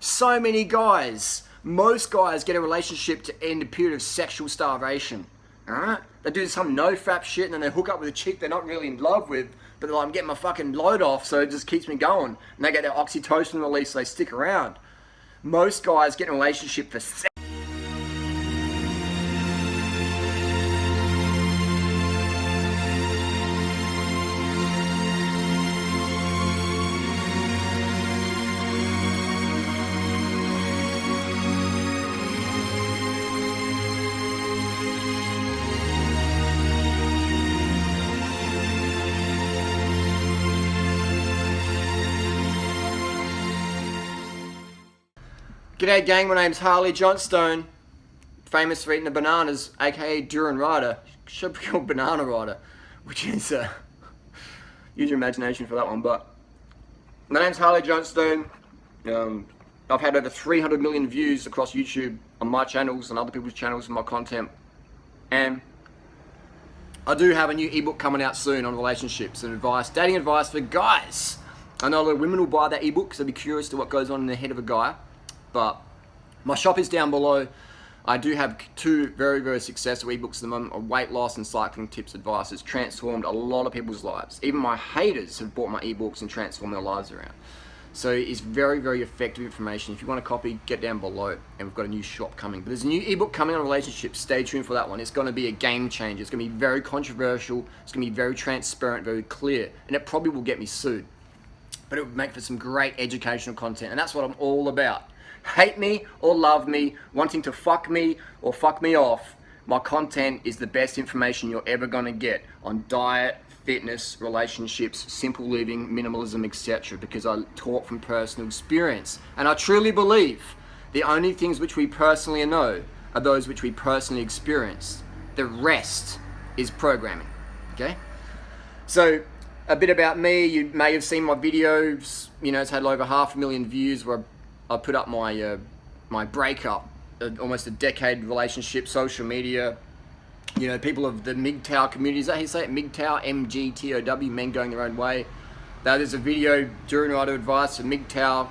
So many guys, most guys get a relationship to end a period of sexual starvation. Alright? They do some no-fap shit and then they hook up with a chick they're not really in love with, but they're like, I'm getting my fucking load off, so it just keeps me going. And they get their oxytocin release, so they stick around. Most guys get in a relationship for sex. G'day gang, my name's Harley Johnstone, famous for eating the bananas, aka durianrider. Should be called banana rider, which is, use your imagination for that one, but my name's Harley Johnstone. I've had over 300 million views across YouTube on my channels and other people's channels for my content, and I do have a new ebook coming out soon on relationships and advice, dating advice for guys. I know a lot of women will buy that ebook because they'll be curious to what goes on in the head of a guy. But my shop is down below. I do have two very, very successful ebooks at the moment, of weight loss and cycling tips advice. It's transformed a lot of people's lives. Even my haters have bought my ebooks and transformed their lives around. So it's very, very effective information. If you want a copy, get down below. And we've got a new shop coming. But there's a new ebook coming on relationships. Stay tuned for that one. It's going to be a game changer. It's going to be very controversial. It's going to be very transparent, very clear. And it probably will get me sued. But it would make for some great educational content. And that's what I'm all about. Hate me or love me, wanting to fuck me or fuck me off, my content is the best information you're ever going to get on diet, fitness, relationships, simple living, minimalism, etc. because I talk from personal experience. And I truly believe the only things which we personally know are those which we personally experience. The rest is programming. Okay? So, a bit about me. You may have seen my videos. You know, it's had over 500,000 views where I put up my my breakup, almost a decade relationship, social media. You know, people of the MGTOW community, is that how you say it? MGTOW, M-G-T-O-W, men going their own way. There's a video, durianrider advice for MGTOW.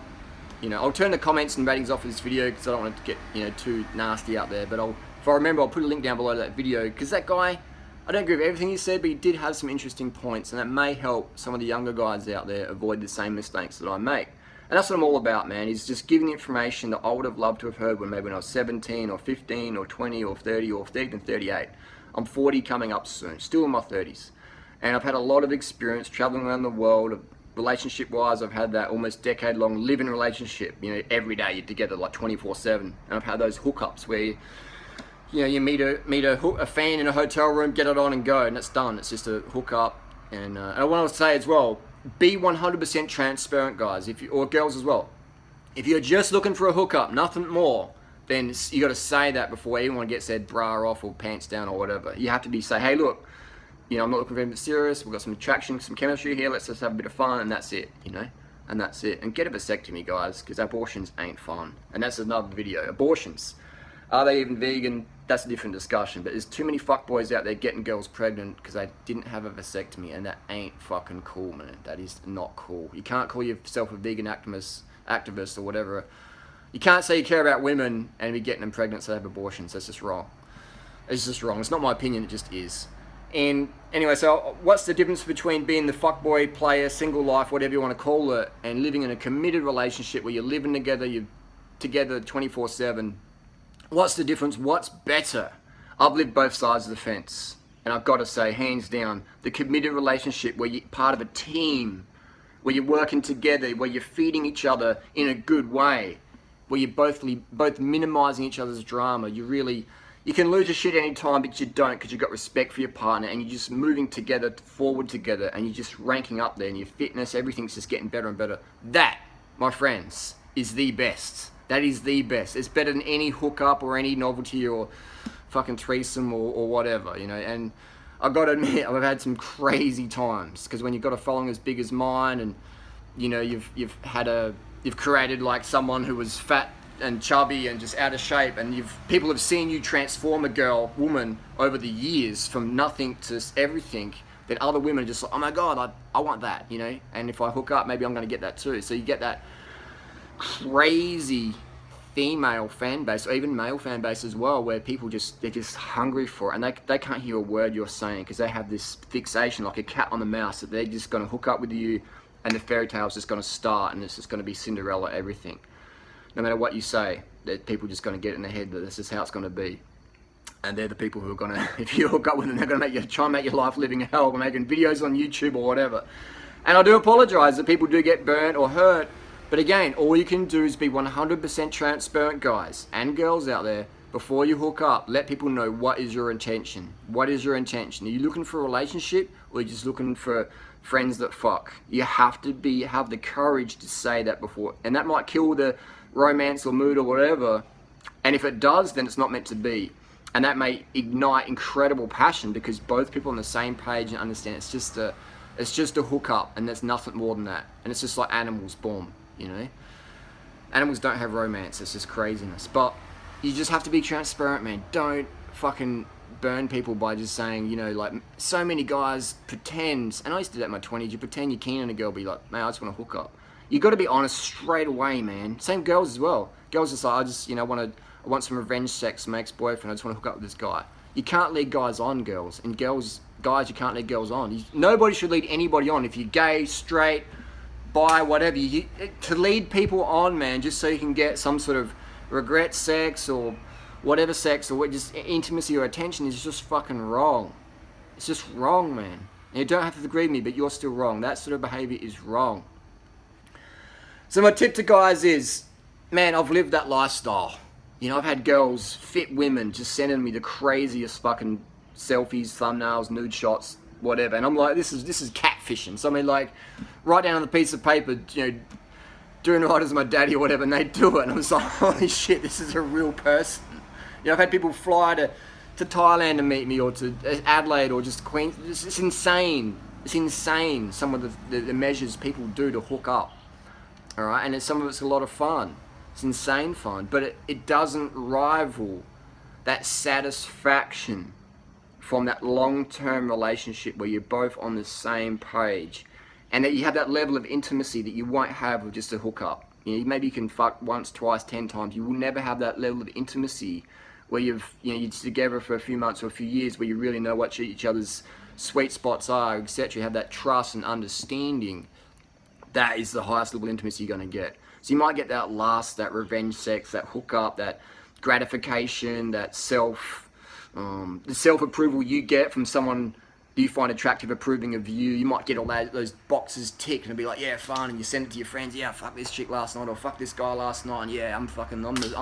You know, I'll turn the comments and ratings off of this video because I don't want it to get, you know, too nasty out there. But if I remember, I'll put a link down below to that video because that guy, I don't agree with everything he said, but he did have some interesting points, and that may help some of the younger guys out there avoid the same mistakes that I make. And that's what I'm all about, man, is just giving the information that I would have loved to have heard when maybe when I was 17 or 15 or 20 or 30 or even 38. I'm 40 coming up soon, still in my 30s. And I've had a lot of experience traveling around the world. Relationship-wise, I've had that almost decade-long living relationship. You know, every day you're together like 24/7. And I've had those hookups where you meet a fan in a hotel room, get it on and go, and it's done. It's just a hookup. And I want to say as well, be 100% transparent, guys, or girls as well. If you're just looking for a hookup, nothing more, then you got to say that before anyone gets their bra off or pants down or whatever. You have to say, hey, look, you know, I'm not looking for anything serious. We've got some attraction, some chemistry here. Let's just have a bit of fun, and that's it, you know, and that's it. And get a vasectomy, guys, because abortions ain't fun. And that's another video. Abortions. Are they even vegan? That's a different discussion, but there's too many fuckboys out there getting girls pregnant because they didn't have a vasectomy, and that ain't fucking cool, man. That is not cool. You can't call yourself a vegan activist or whatever. You can't say you care about women and be getting them pregnant so they have abortions. That's just wrong. It's just wrong. It's not my opinion, it just is. And anyway, so what's the difference between being the fuckboy player, single life, whatever you want to call it, and living in a committed relationship where you're living together, you're together 24/7? What's the difference? What's better? I've lived both sides of the fence. And I've got to say, hands down, the committed relationship where you're part of a team, where you're working together, where you're feeding each other in a good way, where you're both minimizing each other's drama. You can lose your shit any time, but you don't because you've got respect for your partner and you're just moving together, forward together, and you're just ranking up there and your fitness, everything's just getting better and better. That, my friends, is the best. That is the best. It's better than any hookup or any novelty or fucking threesome or whatever, you know. And I've got to admit, I've had some crazy times because when you've got a following as big as mine, and you know you've created like someone who was fat and chubby and just out of shape, and people have seen you transform a woman over the years from nothing to everything. Then other women are just like, oh my god, I want that, you know. And if I hook up, maybe I'm going to get that too. So you get that crazy female fan base, or even male fan base as well, where people they're just hungry for it, and they can't hear a word you're saying because they have this fixation like a cat on the mouse that they're just going to hook up with you, and the fairy tale's just going to start, and it's just going to be Cinderella everything. No matter what you say, that people just going to get in their head that this is how it's going to be. And they're the people who are going to, if you hook up with them, they're going to try and make your life living hell, making videos on YouTube or whatever. And I do apologize that people do get burnt or hurt. But again, all you can do is be 100% transparent, guys and girls out there. Before you hook up, let people know what is your intention. What is your intention? Are you looking for a relationship, or are you just looking for friends that fuck? You have to have the courage to say that before. And that might kill the romance or mood or whatever. And if it does, then it's not meant to be. And that may ignite incredible passion because both people on the same page and understand it's just a hookup, and there's nothing more than that. And it's just like animals, boom, you know. Animals don't have romance. It's just craziness. But you just have to be transparent, man. Don't fucking burn people by just saying, you know, like so many guys pretend, and I used to do that in my 20s. You pretend you're keen on a girl, be like, man, I just want to hook up. You got to be honest straight away, man. Same girls as well. Girls just like, I want some revenge sex from my ex-boyfriend. I just want to hook up with this guy. You can't lead guys on, girls. And guys, you can't lead girls on. Nobody should lead anybody on. If you're gay, straight, bi, whatever. To lead people on, man, just so you can get some sort of regret sex or whatever sex or just intimacy or attention is just fucking wrong. It's just wrong, man. And you don't have to agree with me, but you're still wrong. That sort of behavior is wrong. So my tip to guys is, man, I've lived that lifestyle. You know, I've had girls, fit women, just sending me the craziest fucking selfies, thumbnails, nude shots, whatever. And I'm like, this is catfishing. So I mean, like, write down on the piece of paper, you know, durianrider's my daddy or whatever, and they do it. And I was like, holy shit, this is a real person. You know, I've had people fly to Thailand to meet me, or to Adelaide, or just Queensland. It's insane. It's insane, some of the measures people do to hook up. All right, and some of it's a lot of fun. It's insane fun, but it doesn't rival that satisfaction from that long-term relationship where you're both on the same page, and that you have that level of intimacy that you won't have with just a hookup. You know, maybe you can fuck once, twice, 10 times. You will never have that level of intimacy where you're together for a few months or a few years, where you really know what each other's sweet spots are, etc. You have that trust and understanding. That is the highest level of intimacy you're going to get. So you might get that lust, that revenge sex, that hookup, that gratification, that the self-approval you get from someone you find attractive, approving of you. You might get all those boxes ticked and be like, yeah, fun, and you send it to your friends. Yeah, fuck this chick last night, or fuck this guy last night. And yeah, I'm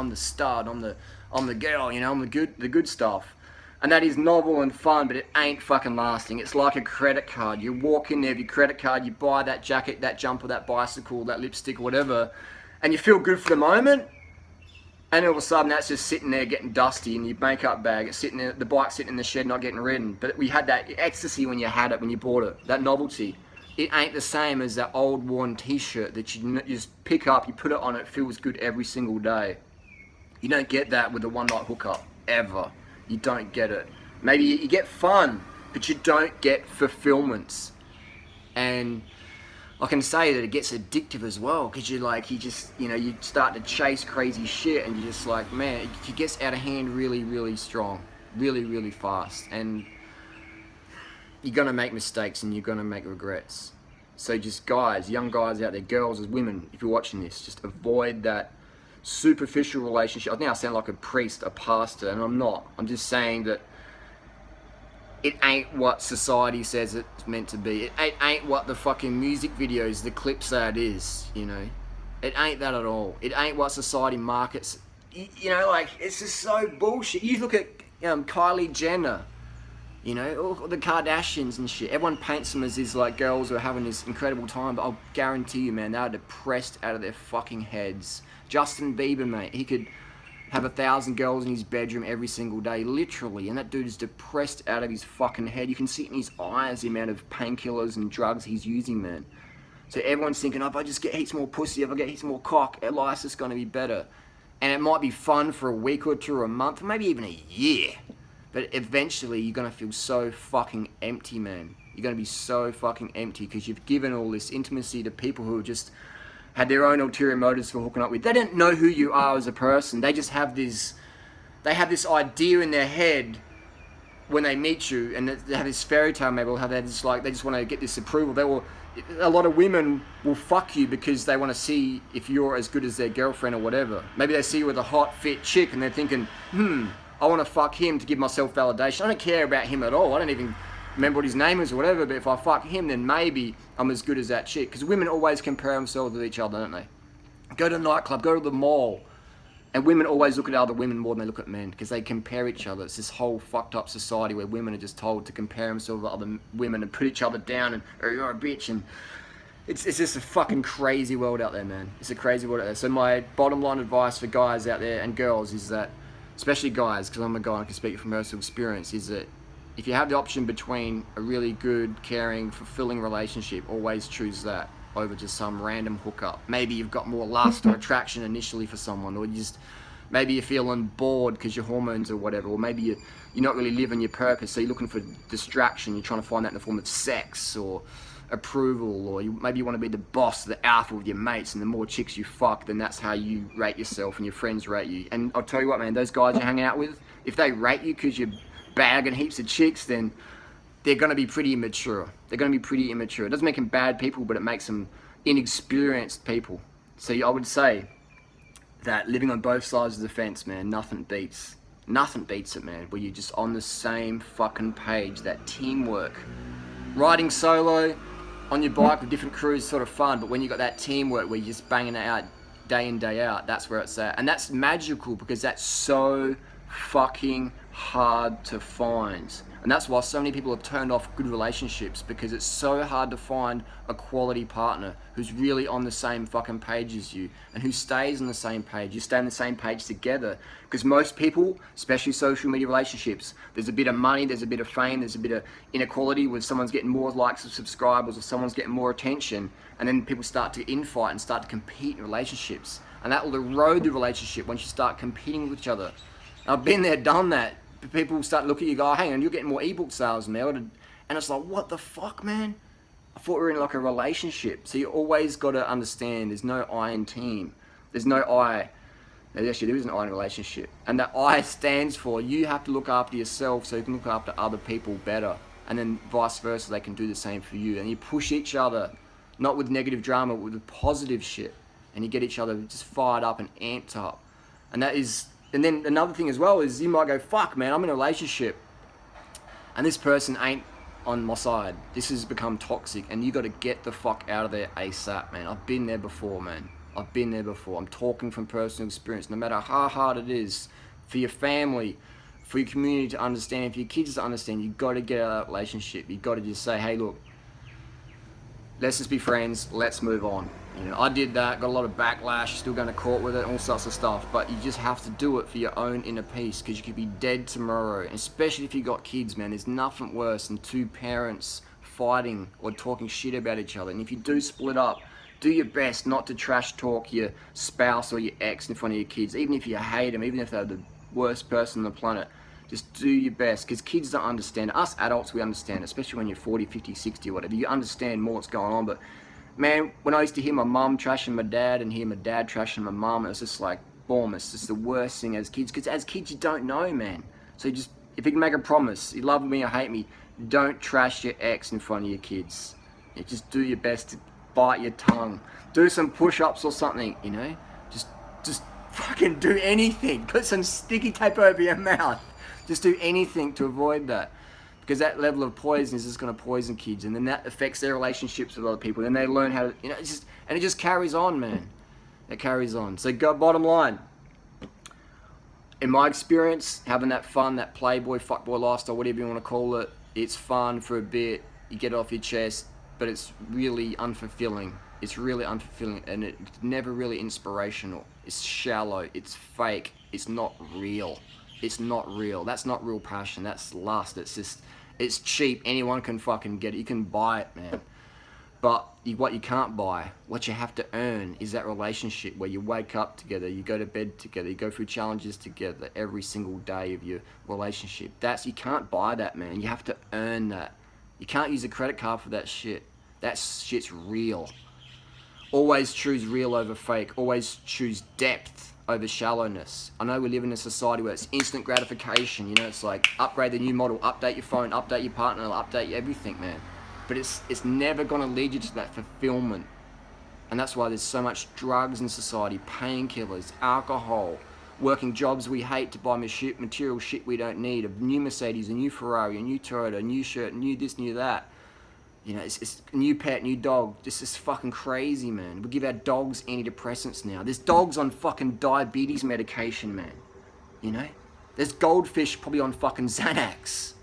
the stud, I'm the girl, you know, I'm the good stuff. And that is novel and fun, but it ain't fucking lasting. It's like a credit card. You walk in there with your credit card, you buy that jacket, that jumper, that bicycle, that lipstick, whatever, and you feel good for the moment, and all of a sudden that's just sitting there getting dusty in your makeup bag. It's sitting there, the bike's sitting in the shed not getting ridden. But we had that ecstasy when you had it, when you bought it, that novelty. It ain't the same as that old worn t-shirt that you just pick up, you put it on, it feels good every single day. You don't get that with a one-night hookup, ever. You don't get it. Maybe you get fun, but you don't get fulfillments. And I can say that it gets addictive as well, because you start to chase crazy shit, and you're just like, man, it gets out of hand really, really strong, really, really fast. And you're gonna make mistakes, and you're gonna make regrets. So just guys, young guys out there, girls as women, if you're watching this, just avoid that superficial relationship. I think I sound like a priest, a pastor, and I'm not. I'm just saying that it ain't what society says it's meant to be. It ain't what the fucking music videos, the clips say it is, you know. It ain't that at all. It ain't what society markets. You know, like, it's just so bullshit. You look at Kylie Jenner, you know, all the Kardashians and shit. Everyone paints them as these, like, girls who are having this incredible time, but I'll guarantee you, man, they're depressed out of their fucking heads. Justin Bieber, mate, he could have 1,000 girls in his bedroom every single day, literally, and that dude is depressed out of his fucking head. You can see it in his eyes, the amount of painkillers and drugs he's using, man. So everyone's thinking, oh, if I just get heaps more pussy, if I get heaps more cock, life's just going to be better. And it might be fun for a week or two or a month, or maybe even a year. But eventually, you're going to feel so fucking empty, man. You're going to be so fucking empty because you've given all this intimacy to people who just had their own ulterior motives for hooking up with. They don't know who you are as a person. They just have this, idea in their head when they meet you, and they have this fairy tale maybe, how they just want to get this approval. A lot of women will fuck you because they want to see if you're as good as their girlfriend or whatever. Maybe they see you with a hot, fit chick and they're thinking, I want to fuck him to give myself validation. I don't care about him at all. I don't even remember what his name is or whatever, but if I fuck him, then maybe I'm as good as that chick. Because women always compare themselves with each other, don't they? Go to a nightclub, go to the mall, and women always look at other women more than they look at men because they compare each other. It's this whole fucked up society where women are just told to compare themselves with other women and put each other down and, oh, you're a bitch. And it's just a fucking crazy world out there, man. It's a crazy world out there. So my bottom line advice for guys out there and girls is that, especially guys, because I'm a guy and I can speak from personal experience, is that if you have the option between a really good, caring, fulfilling relationship, always choose that over just some random hookup. Maybe you've got more lust or attraction initially for someone, or maybe you're feeling bored because your hormones or whatever, or maybe you're not really living your purpose, so you're looking for distraction. You're trying to find that in the form of sex or approval, or maybe you want to be the boss, the alpha with your mates, and the more chicks you fuck, then that's how you rate yourself and your friends rate you. And I'll tell you what, man, those guys you're hanging out with, if they rate you because you're bagging heaps of chicks, then they're going to be pretty immature. It doesn't make them bad people, but it makes them inexperienced people. So I would say that living on both sides of the fence, man, nothing beats it, man, where you're just on the same fucking page, that teamwork. Riding solo on your bike with different crews is sort of fun, but when you got that teamwork where you're just banging it out day in, day out, that's where it's at. And that's magical because that's so fucking hard to find. And that's why so many people have turned off good relationships, because it's so hard to find a quality partner who's really on the same fucking page as you and who stays on the same page. You stay on the same page together, because most people, especially social media relationships, there's a bit of money, there's a bit of fame, there's a bit of inequality where someone's getting more likes or subscribers or someone's getting more attention, and then people start to infight and start to compete in relationships, and that will erode the relationship once you start competing with each other. I've been there, done that. People start looking at you, go, hang on, you're getting more ebook sales now, and it's like, what the fuck, man? I thought we were in like a relationship. So you always got to understand there's no I in team. There's no I. Actually, there is an I in relationship, and that I stands for you have to look after yourself so you can look after other people better, and then vice versa, they can do the same for you. And you push each other, not with negative drama, but with positive shit, and you get each other just fired up and amped up. And then another thing as well is you might go, fuck, man, I'm in a relationship and this person ain't on my side. This has become toxic, and you got to get the fuck out of there ASAP, man. I've been there before, man. I'm talking from personal experience. No matter how hard it is for your family, for your community to understand, for your kids to understand, you got to get out of that relationship. You got to just say, hey, look, let's just be friends. Let's move on. You know, I did that, got a lot of backlash, still going to court with it, all sorts of stuff. But you just have to do it for your own inner peace, because you could be dead tomorrow. And especially if you got kids, man, there's nothing worse than two parents fighting or talking shit about each other. And if you do split up, do your best not to trash talk your spouse or your ex in front of your kids, even if you hate them, even if they're the worst person on the planet. Just do your best, because kids don't understand. Us adults, we understand, especially when you're 40, 50, 60 or whatever. You understand more what's going on, but man, when I used to hear my mum trashing my dad and hear my dad trashing my mum, it was just like, boom, it's just the worst thing as kids. Because as kids, you don't know, man. So if you can make a promise, you love me or hate me, don't trash your ex in front of your kids. You just do your best to bite your tongue. Do some push-ups or something, you know? Just fucking do anything. Put some sticky tape over your mouth. Just do anything to avoid that. Because that level of poison is just going to poison kids, and then that affects their relationships with other people. Then they learn how to, you know, it just carries on, man. It carries on. So bottom line, in my experience, having that fun, that playboy, fuckboy lifestyle, whatever you want to call it, it's fun for a bit. You get it off your chest, but it's really unfulfilling. And it's never really inspirational. It's shallow. It's fake. It's not real. That's not real passion. That's lust. It's cheap. Anyone can fucking get it. You can buy it, man. But what you can't buy, what you have to earn, is that relationship where you wake up together, you go to bed together, you go through challenges together every single day of your relationship. You can't buy that, man. You have to earn that. You can't use a credit card for that shit. That shit's real. Always choose real over fake. Always choose depth over shallowness. I know we live in a society where it's instant gratification. You know, it's like upgrade the new model, update your phone, update your partner, update everything, man. But it's never going to lead you to that fulfillment. And that's why there's so much drugs in society, painkillers, alcohol, working jobs we hate to buy material shit we don't need, a new Mercedes, a new Ferrari, a new Toyota, a new shirt, new this, new that. You know, it's new pet, new dog. This is fucking crazy, man. We give our dogs antidepressants now. There's dogs on fucking diabetes medication, man. You know? There's goldfish probably on fucking Xanax.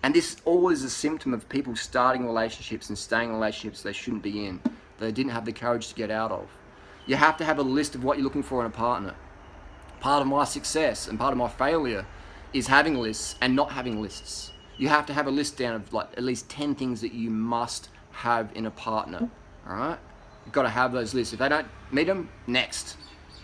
And this all is a symptom of people starting relationships and staying in relationships they shouldn't be in, that they didn't have the courage to get out of. You have to have a list of what you're looking for in a partner. Part of my success and part of my failure is having lists and not having lists. You have to have a list down of like at least 10 things that you must have in a partner, all right? You've got to have those lists. If they don't meet them, next.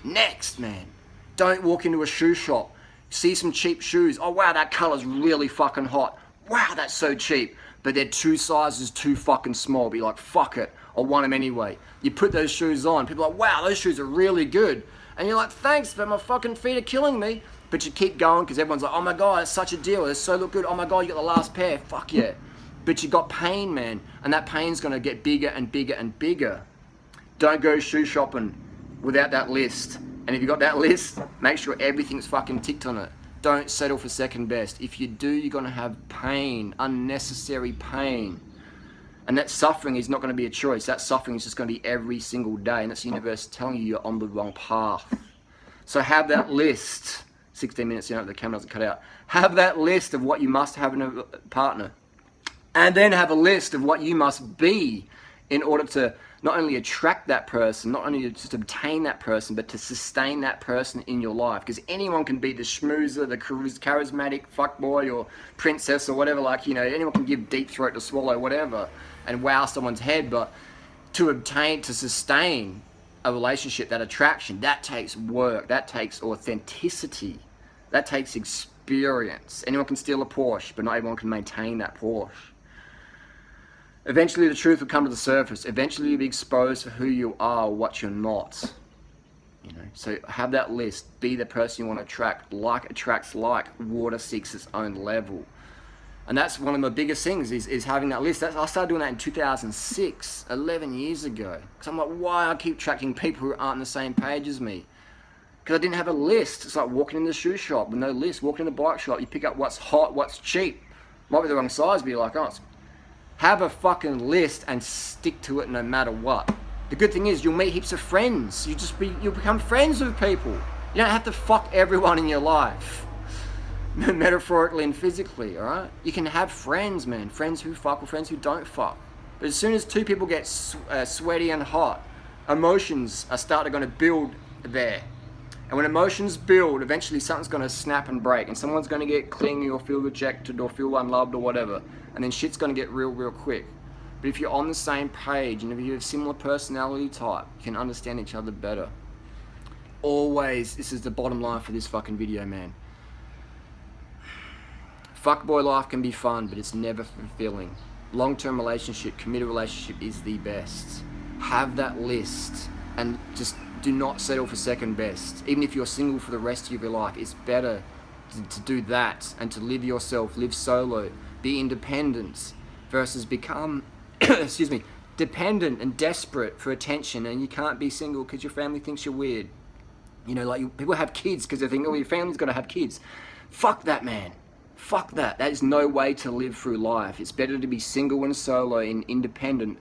Next, man. Don't walk into a shoe shop, see some cheap shoes. Oh, wow, that color's really fucking hot. Wow, that's so cheap. But they're 2 sizes too fucking small. Be like, fuck it, I want them anyway. You put those shoes on, people are like, wow, those shoes are really good. And you're like, thanks, but my fucking feet are killing me. But you keep going because everyone's like, oh my God, it's such a deal. They so look good. Oh my God, you got the last pair. Fuck yeah. But you got pain, man. And that pain's going to get bigger and bigger and bigger. Don't go shoe shopping without that list. And if you got that list, make sure everything's fucking ticked on it. Don't settle for second best. If you do, you're going to have pain, unnecessary pain. And that suffering is not going to be a choice. That suffering is just going to be every single day. And that's the universe telling you you're on the wrong path. So have that list. 16 minutes, you know, the camera doesn't cut out. Have that list of what you must have in a partner. And then have a list of what you must be in order to not only attract that person, not only to just obtain that person, but to sustain that person in your life. Because anyone can be the schmoozer, the charismatic fuckboy or princess or whatever, like, you know, anyone can give deep throat to swallow, whatever, and wow someone's head. But to sustain a relationship, that attraction, that takes work, that takes authenticity, that takes experience. Anyone can steal a Porsche, but not everyone can maintain that Porsche. Eventually the truth will come to the surface. Eventually you'll be exposed for who you are or what you're not. You know, so have that list. Be the person you want to attract. Like attracts like. Water seeks its own level. And that's one of my biggest things is having that list. I started doing that in 2006, 11 years ago. Because I'm like, why I keep attracting people who aren't on the same page as me? Because I didn't have a list. It's like walking in the shoe shop with no list. Walking in the bike shop, you pick up what's hot, what's cheap. Might be the wrong size, but you're like, oh, have a fucking list and stick to it no matter what. The good thing is you'll meet heaps of friends. You'll become friends with people. You don't have to fuck everyone in your life. Metaphorically and physically, alright? You can have friends, man. Friends who fuck or friends who don't fuck. But as soon as 2 people get sweaty and hot, emotions are starting to build there. And when emotions build, eventually something's going to snap and break. And someone's going to get clingy or feel rejected or feel unloved or whatever. And then shit's going to get real, real quick. But if you're on the same page and if you have similar personality type, you can understand each other better. Always, this is the bottom line for this fucking video, man. Fuckboy life can be fun, but it's never fulfilling. Long-term relationship, committed relationship is the best. Have that list and just do not settle for second best. Even if you're single for the rest of your life, it's better to do that and to live yourself, live solo, be independent versus become, excuse me, dependent and desperate for attention, and you can't be single because your family thinks you're weird. You know, like people have kids because they think, oh, your family's got to have kids. Fuck that, man. Fuck that. That is no way to live through life. It's better to be single and solo and independent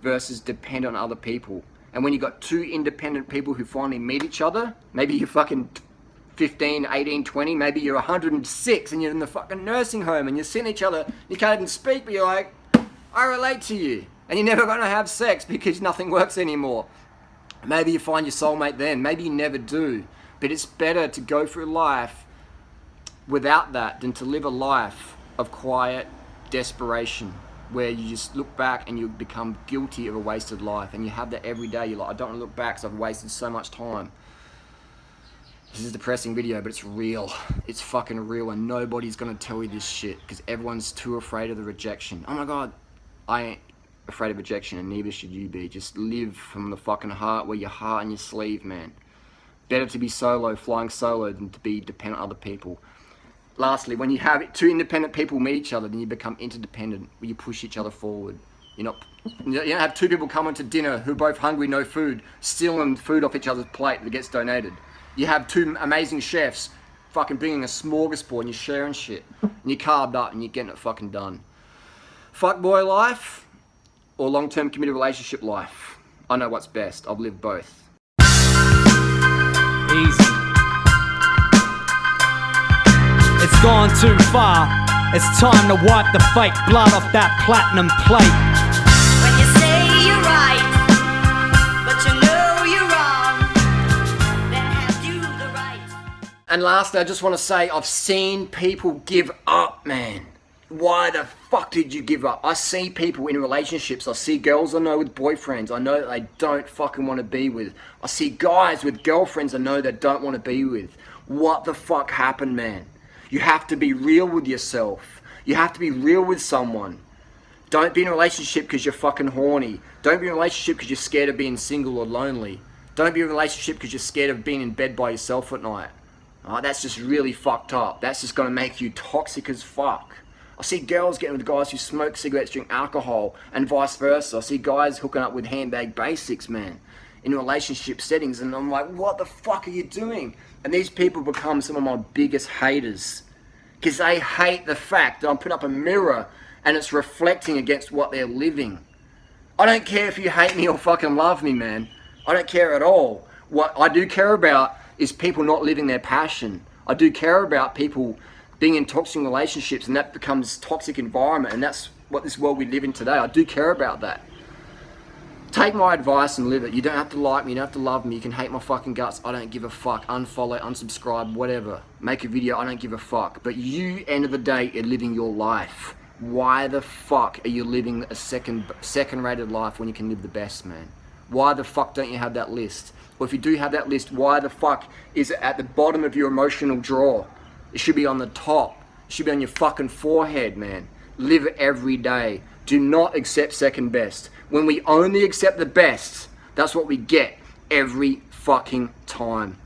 versus dependent on other people. And when you got 2 independent people who finally meet each other, maybe you're fucking 15, 18, 20, maybe you're 106 and you're in the fucking nursing home and you're seeing each other, you can't even speak, but you're like, I relate to you. And you're never going to have sex because nothing works anymore. Maybe you find your soulmate then, maybe you never do. But it's better to go through life without that than to live a life of quiet desperation where you just look back and you become guilty of a wasted life. And you have that every day. You're like, I don't want to look back because I've wasted so much time. This is a depressing video, but it's real. It's fucking real, and nobody's gonna tell you this shit because everyone's too afraid of the rejection. Oh my God, afraid of rejection, and neither should you be. Just live from the fucking heart, wear your heart on your sleeve, man. Better to be solo, flying solo, than to be dependent on other people. Lastly, when you have two independent people meet each other, then you become interdependent, where you push each other forward. You don't have two people coming to dinner who are both hungry, no food, stealing food off each other's plate that gets donated. You have two amazing chefs fucking bringing a smorgasbord and you're sharing shit. And you're carved up and you're getting it fucking done. Fuckboy life or long-term committed relationship life? I know what's best. I've lived both. Easy. It's gone too far. It's time to wipe the fake blood off that platinum plate. When you say you're right, but you know you're wrong, then have you the right? And lastly, I just want to say I've seen people give up, man. Why the fuck did you give up? I see people in relationships. I see girls I know with boyfriends I know that they don't fucking want to be with. I see guys with girlfriends I know they don't want to be with. What the fuck happened, man? You have to be real with yourself. You have to be real with someone. Don't be in a relationship because you're fucking horny. Don't be in a relationship because you're scared of being single or lonely. Don't be in a relationship because you're scared of being in bed by yourself at night. Oh, that's just really fucked up. That's just going to make you toxic as fuck. I see girls getting with guys who smoke cigarettes, drink alcohol, and vice versa. I see guys hooking up with handbag basics, man, in relationship settings, and I'm like, what the fuck are you doing? And these people become some of my biggest haters, because they hate the fact that I'm putting up a mirror and it's reflecting against what they're living. I don't care if you hate me or fucking love me, man. I don't care at all. What I do care about is people not living their passion. I do care about people being in toxic relationships, and that becomes toxic environment, and that's what this world we live in today. I do care about that. Take my advice and live it. You don't have to like me, you don't have to love me, you can hate my fucking guts, I don't give a fuck. Unfollow, unsubscribe, whatever. Make a video, I don't give a fuck. But you, end of the day, are living your life. Why the fuck are you living a second-rated life when you can live the best, man? Why the fuck don't you have that list? Or if you do have that list, why the fuck is it at the bottom of your emotional drawer? It should be on the top. It should be on your fucking forehead, man. Live it every day. Do not accept second best. When we only accept the best, that's what we get every fucking time.